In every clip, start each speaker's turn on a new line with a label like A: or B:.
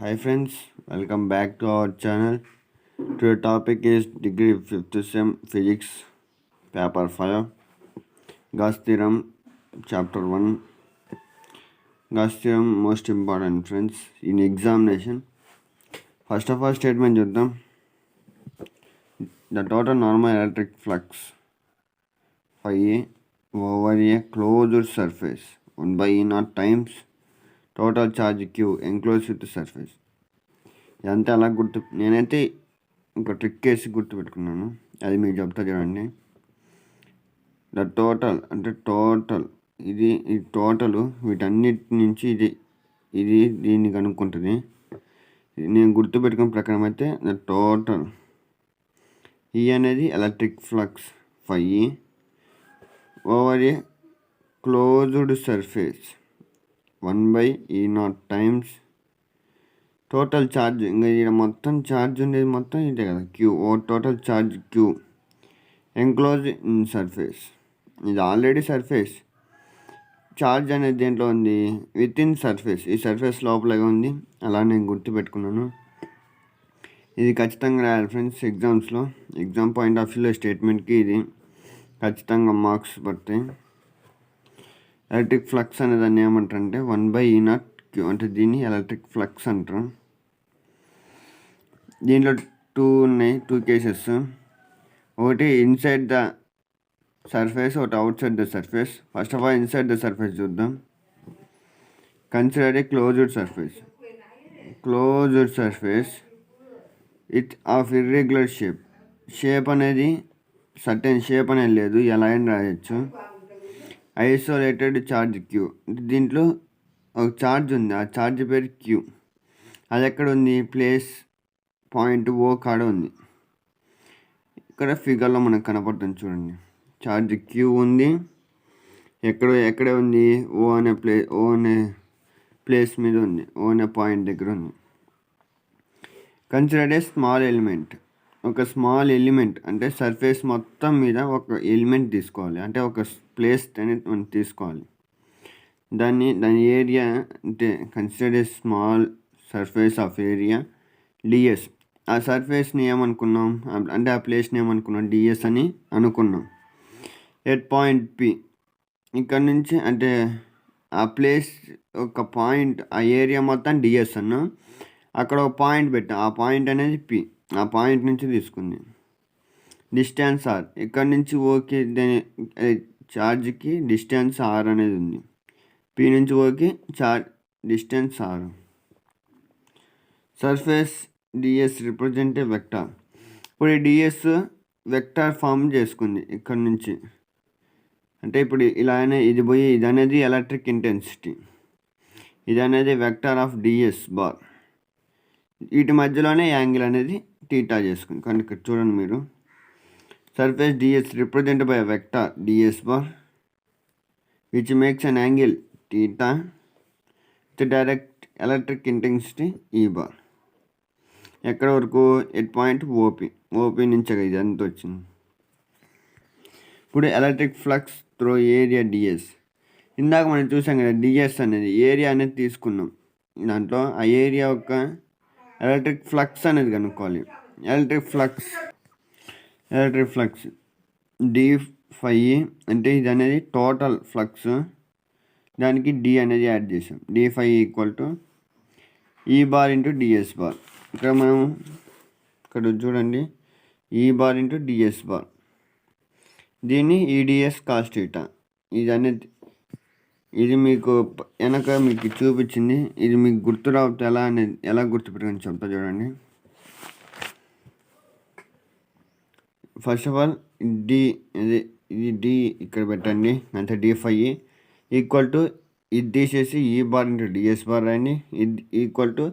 A: Hi friends, welcome back to our channel. Today's topic is degree 5th sem physics paper 5 Gauss theorem chapter 1. Gauss theorem most important friends in examination. First of all statement చూద్దాం. The total normal electric flux phi A over a closed surface 1 by E naught times total charge Q enclosed with the surface. ఇదంతా అలా నేనైతే ఒక trick వేసి గుర్తుపెట్టుకున్నాను, అది మీకు చెప్తా చూడండి. ద టోటల్ అంటే టోటల్ ఇది టోటల్ వీటన్నిటి నుంచి ఇది దీన్ని కనుక్కుంటుంది. నేను గుర్తుపెట్టుకున్న ప్రకారం అయితే ద టోటల్ ఈ అనేది electric flux phi over a closed surface 1/E0 times total charge. ఇంకా ఇక్కడ మొత్తం ఛార్జ్ ఉండేది మొత్తం ఇదే కదా, Q. Total charge Q enclose in surface. ఇది ఆల్రెడీ సర్ఫేస్. ఛార్జ్ అనేది దేంట్లో ఉంది? Within surface. ఈ సర్ఫేస్ లోపలగా ఉంది. అలా నేను గుర్తుపెట్టుకున్నాను. ఇది ఖచ్చితంగా రాయాలి ఫ్రెండ్స్ ఎగ్జామ్స్లో. ఎగ్జామ్ పాయింట్ ఆఫ్ వ్యూలో స్టేట్మెంట్కి ఇది ఖచ్చితంగా మార్క్స్ పడతాయి. ఎలక్ట్రిక్ ఫ్లక్స్ అనే దాన్ని ఏమంటారంటే 1/E0 క్యూ అంటే దీన్ని ఎలక్ట్రిక్ ఫ్లక్స్ అంటారు. దీంట్లో టూ కేసెస్. ఒకటి ఇన్సైడ్ ద సర్ఫేస్, ఒకటి outside the surface. First of all inside the surface చూద్దాం. Consider a closed surface. Closed surface it of irregular shape అనేది సర్టెన్ షేప్ అనేది లేదు, ఎలా అయినా రాయొచ్చు. Isolated charge Q. దీంట్లో ఒక ఛార్జ్ ఉంది, ఆ ఛార్జ్ పేరు క్యూ. అది ఎక్కడ ఉంది? ప్లేస్ పాయింట్ ఓ కాడ ఉంది. ఇక్కడ ఫిగర్లో మనకు కనపడుతుంది చూడండి. ఛార్జ్ క్యూ ఉంది. ఎక్కడే ఉంది? ఓ అనే ప్లేస్ మీద ఉంది, ఓ అనే పాయింట్ దగ్గర ఉంది. Consider a small element. ఒక స్మాల్ ఎలిమెంట్ అంటే సర్ఫేస్ మొత్తం మీద ఒక ఎలిమెంట్ తీసుకోవాలి, అంటే ఒక ప్లేస్ అనేది మనం తీసుకోవాలి. దాని ఏరియా అంటే consider a small surface of area DS. ఆ సర్ఫేస్ని ఏమనుకున్నాం అంటే ఆ ప్లేస్ని ఏమనుకున్నాం? డిఎస్ అని అనుకున్నాం. At point P. ఇక్కడ నుంచి అంటే ఆ ప్లేస్ ఒక పాయింట్, ఆ ఏరియా మొత్తం డిఎస్ అన్నాం. అక్కడ ఒక పాయింట్ పెట్టాం, ఆ పాయింట్ అనేది పి. ఆ పాయింట్ నుంచి తీసుకుంది. Distance R. ఇక్కడ నుంచి ఓకే ఛార్జ్కి డిస్టెన్స్ ఆర్ అనేది ఉంది. పి నుంచి okay distance R. Surface DS represent a vector. ఇప్పుడు ఈ డిఎస్ వెక్టార్ ఫామ్ చేసుకుంది ఇక్కడ నుంచి. అంటే ఇప్పుడు ఇలానే ఇది పోయి ఇది అనేది ఎలక్ట్రిక్ ఇంటెన్సిటీ, ఇది అనేది వెక్టార్ ఆఫ్ డిఎస్ బార్. వీటి మధ్యలోనే యాంగిల్ అనేది టీటా చేసుకుంది. కానీ ఇక్కడ చూడండి మీరు, surface DS represent by vector DS bar which makes an angle theta with direct electric intensity E bar. ఎక్కడ వరకు? ఎట్ పాయింట్ ఓపీ నుంచి ఇది ఎంత వచ్చింది. ఇప్పుడు electric flux through area DS. ఇందాక మనం చూసాం కదా, డిఎస్ అనేది ఏరియా అనేది తీసుకున్నాం. దాంట్లో ఆ ఏరియా యొక్క ఎలక్ట్రిక్ ఫ్లక్స్ అనేది కనుక్కోవాలి. ఎలక్ట్రిక్ ఫ్లక్స్ డి ఫై అంటే ఇది అనేది టోటల్ ఫ్లక్స్, దానికి డి అనేది యాడ్ చేసాం. డి ఫై ఈక్వల్ టు ఈ బార్ ఇంటూ డిఎస్ బార్. ఇక్కడ చూడండి, ఈ బార్ ఇంటూ డిఎస్ బార్. దీన్ని ఈడిఎస్ కాస్ థీటా. ఇది అనేది ఇది మీకు వెనక మీకు చూపించింది. ఇది మీకు గుర్తు రావద్దు, ఎలా గుర్తుపెట్టుకొని చెప్తా చూడండి. ఫస్ట్ ఆఫ్ ఆల్ ఇది డి ఇక్కడ పెట్టండి, అంటే డి ఫై ఈక్వల్ టు ఇది తీసేసి ఈ బార్ ఇంటూ డిఎస్ బార్ రాయండి. ఇది ఈక్వల్ టు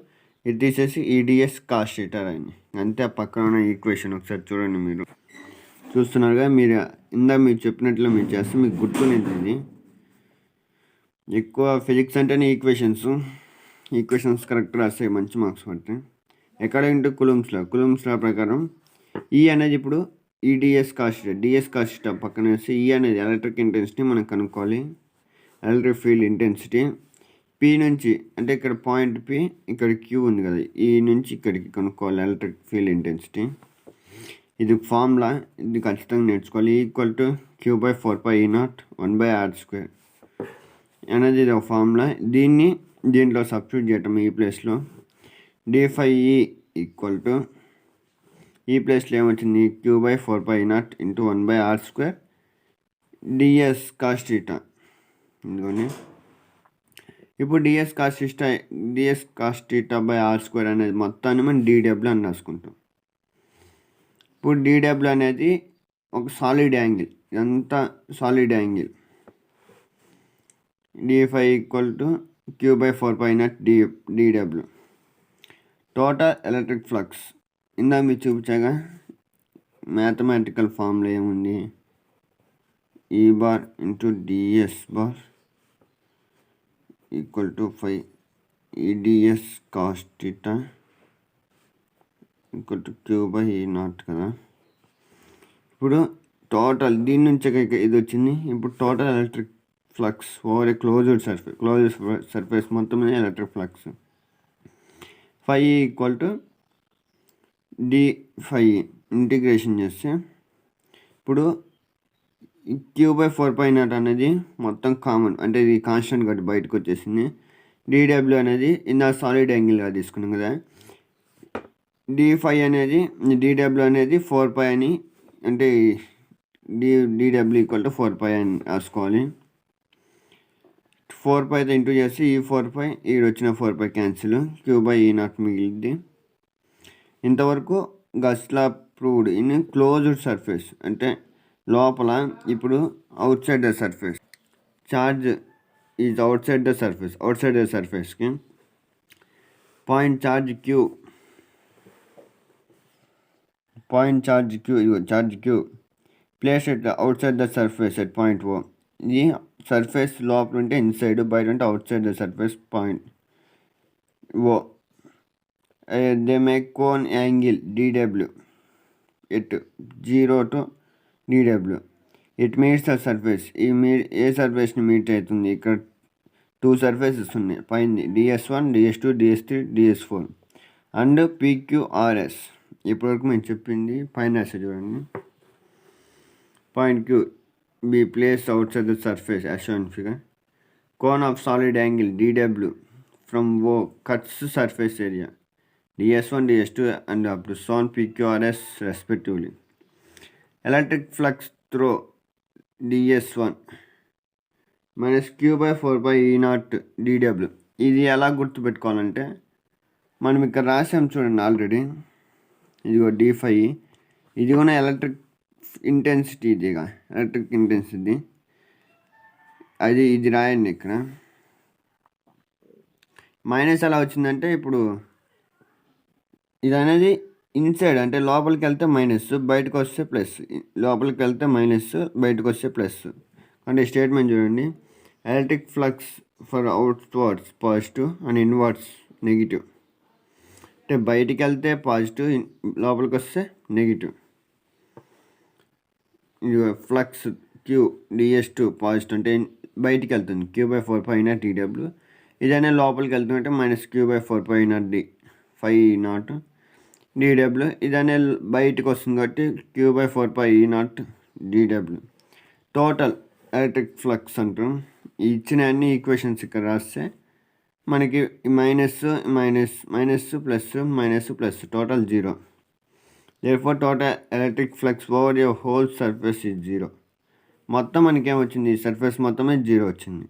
A: ఇది తీసేసి ఈడిఎస్ కాస్ థీటా రాయండి. అంతే. ఆ పక్కన ఉన్న ఈక్వేషన్ ఒకసారి చూడండి. మీరు చూస్తున్నారుగా, మీరు చెప్పినట్లు మీరు చేస్తే మీకు గుర్తునేది. ఇది ఎక్కువ ఫిజిక్స్ అంటేనే ఈక్వేషన్స్ కరెక్ట్ రాస్తే మంచి మార్క్స్ పడతాయి. ఎక్కడ ఇంటూ కులుమ్స్ లా ప్రకారం ఈ అనేది ఇప్పుడు E DS cos theta, DS cos theta పక్కన వేసి ఈ అనేది ఎలక్ట్రిక్ ఇంటెన్సిటీ మనం కనుక్కోవాలి. Electric field intensity. పి నుంచి అంటే ఇక్కడ పాయింట్ పి, ఇక్కడ క్యూ ఉంది కదా, ఈ నుంచి ఇక్కడికి కనుక్కోవాలి ఎలక్ట్రిక్ ఫీల్డ్ ఇంటెన్సిటీ. ఇది ఫార్ములా, ఇది ఖచ్చితంగా నేర్చుకోవాలి. ఈక్వల్ టు Q/4πE0 1/r² అనేది ఇది ఒక ఫార్ములా. దీంట్లో సబ్స్టిట్యూట్ చేయటం ఈ ప్లేస్లో d∅e ఈక్వల్ టు ఈ ప్లేస్లో ఏమొచ్చింది Q/4πE0 × 1/r² ds cos θ. ఇదిగోండి. ఇప్పుడు ds cos θ/r² అనేది మొత్తాన్ని మనం dw అని రాసుకుంటాం. ఇప్పుడు dw అనేది ఒక సాలిడ్ యాంగిల్, ఇదంతా solid angle. d∅ equal to Q/4πE0 dw. Total electric flux ఇందాక మీరు చూపించాగా మ్యాథమెటికల్ ఫార్ములా ఏముంది, E bar into ds bar equal to ds cos θ equal to Q/E0 కదా. ఇప్పుడు టోటల్ దీని నుంచి ఇది వచ్చింది. ఇప్పుడు total electric flux over a closed surface మొత్తం electric flux equal to d∅ integration చేస్తే ఇప్పుడు Q/4πE0 అనేది మొత్తం కామన్, అంటే ఇది కాన్స్టెంట్ కాబట్టి బయటకు వచ్చేసింది. dw అనేది ఇందా సాలిడ్ యాంగిల్గా తీసుకున్నాం కదా. dw అనేది 4π అని, అంటే dw ఈక్వల్ టు 4π అని రాసుకోవాలి. 4πతో ఇంటూ చేసి ఈ 4π వచ్చిన 4π క్యాన్సిల్, Q/E0 మిగిలింది. ఇంతవరకు Gauss law proved in closed surface, అంటే లోపల. ఇప్పుడు outside the surface charge is outside the సర్ఫేస్కి point charge Q place at outside the surface at point O. ఇది సర్ఫేస్ లోపల ఉంటే ఇన్సైడ్, బయట ఉంటే outside the surface point O. They make cone angle dw at 0 to dw. It meets the surface. ఏ సర్ఫేస్ని meet అవుతుంది? ఇక్కడ 2 surfaces ఉన్నాయి పైన, ds1 ds2 ds3 ds4 and PQRS. ఇప్పటివరకు మేము చెప్పింది పైన చూడండి. Point Q be placed outside the surface as shown in figure. Cone of solid angle dw from O cuts surface area ds1 ds2 and up to so on PQRS respectively. Electric flux through ds1 minus Q/4πE0 dw. ఇది ఎలా గుర్తుపెట్టుకోవాలంటే మనం ఇక్కడ రాసాం చూడండి already. ఇదిగో d∅, ఇది కూడా electric intensity, electric intensity అది. ఇది రాయండి ఇక్కడ. మైనస్ ఎలా వచ్చిందంటే ఇప్పుడు ఇది అనేది ఇన్సైడ్, అంటే లోపలికి వెళ్తే మైనస్, బయటకు వస్తే ప్లస్. లోపలికి వెళ్తే మైనస్, బయటకు వస్తే ప్లస్. అంటే స్టేట్మెంట్ చూడండి. Electric flux for outwards positive and inwards negative. అంటే బయటికి వెళ్తే పాజిటివ్, లోపలికి వస్తే negative. Flux Q ds2 positive అంటే బయటికి వెళ్తుంది, Q/4πE0 dw. ఇదనే లోపలికి వెళ్తుందంటే మైనస్ Q/4πE0 ∅0 dw. ఇదనే బయటకు వస్తుంది కాబట్టి Q/4πE0 dw. Total electric flux అంటాం. ఇచ్చిన అన్ని ఈక్వేషన్స్ ఇక్కడ రాస్తే మనకి minus minus minus plus minus plus total 0. therefore total electric flux over a whole surface is 0. మొత్తం మనకి ఏమొచ్చింది? ఈ సర్ఫేస్ మొత్తమే 0 వచ్చింది.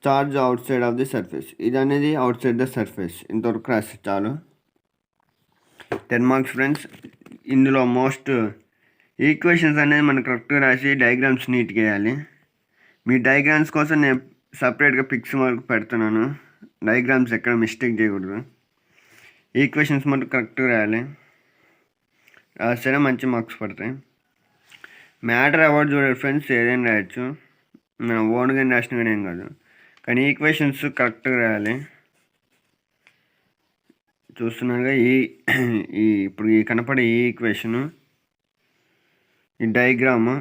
A: Charge out side of the surface, ఇది అనేది అవుట్ సైడ్ ద సర్ఫేస్. ఇంతవరకు రాసి చాలు. 10 మార్క్స్ ఫ్రెండ్స్. ఇందులో మోస్ట్ ఈక్వేషన్స్ అనేది మనం కరెక్ట్గా రాసి డయాగ్రామ్స్ నీట్గా వేయాలి. మీ డయాగ్రామ్స్ కోసం నేను సపరేట్గా పిక్స్ వరకు పెడుతున్నాను. డయాగ్రామ్స్ ఎక్కడ మిస్టేక్ చేయకూడదు. ఈక్వేషన్స్ మటు కరెక్ట్గా రాయాలి. రాస్తేనే మంచి మార్క్స్ పడతాయి. మ్యాటర్ అవార్డు చూడాలి ఫ్రెండ్స్, ఏదైనా రాయొచ్చు, మనం ఓన్గా రాసిన కానీ ఏం కాదు, కానీ ఈక్వేషన్స్ కరెక్ట్గా రాయాలి. చూస్తున్నాగా ఇప్పుడు ఈ కనపడే ఈ ఈక్వేషను, ఈ diagram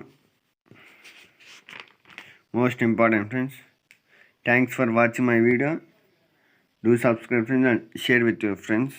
A: most important friends. Thanks for watching my video. Do subscribe and share with your friends.